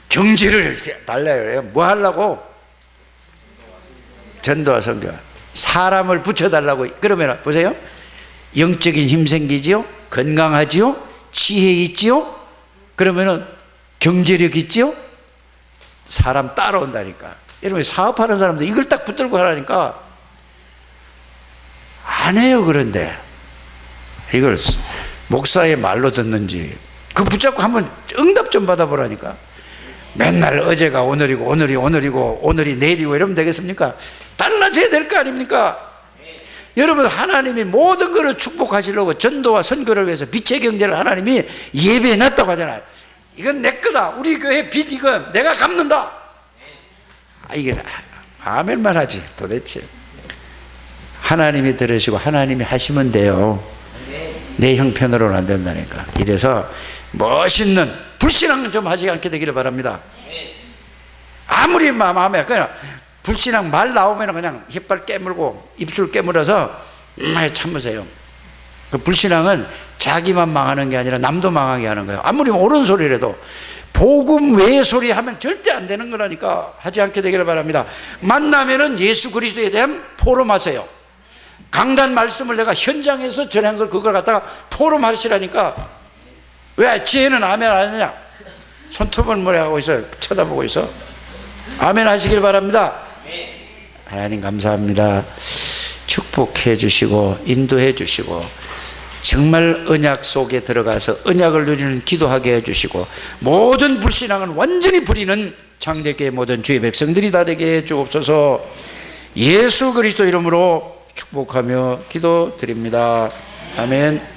경지를 달라요. 뭐 하려고? 전도와 선교. 사람을 붙여달라고. 그러면 보세요. 영적인 힘 생기지요? 건강하지요? 지혜 있지요? 그러면은 경제력 있지요? 사람 따라온다니까. 여러분 사업하는 사람도 이걸 딱 붙들고 하라니까 안 해요. 그런데 이걸 목사의 말로 듣는지 그 붙잡고 한번 응답 좀 받아보라니까. 맨날 어제가 오늘이고 오늘이 내일이고 이러면 되겠습니까? 달라져야 될 거 아닙니까? 여러분 하나님이 모든 것을 축복하시려고 전도와 선교를 위해서 빛의 경제를 하나님이 예배해 놨다고 하잖아요. 이건 내 거다. 우리 교회 빚 이건 내가 갚는다. 이게 아멘만 하지. 도대체 하나님이 들으시고 하나님이 하시면 돼요. 내 형편으로는 안 된다니까. 이래서 멋있는 불신앙 좀 하지 않게 되기를 바랍니다. 아무리 마음에 그냥 불신앙 말 나오면 그냥 혓발 깨물고 입술 깨물어서 참으세요. 그 불신앙은 자기만 망하는 게 아니라 남도 망하게 하는 거예요. 아무리 옳은 소리라도 복음 외의 소리 하면 절대 안 되는 거라니까. 하지 않게 되기를 바랍니다. 만나면은 예수 그리스도에 대한 포럼하세요. 강단 말씀을 내가 현장에서 전한 걸 그걸 갖다가 포럼하시라니까. 왜 지혜는 아멘 안 하느냐? 손톱을 뭐래 하고 있어? 쳐다보고 있어? 아멘 하시길 바랍니다. 하나님 감사합니다. 축복해 주시고 인도해 주시고 정말 언약 속에 들어가서 언약을 누리는 기도하게 해주시고 모든 불신앙은 완전히 부리는 장대교회 모든 주의 백성들이 다 되게 해주옵소서. 예수 그리스도 이름으로 축복하며 기도드립니다. 아멘.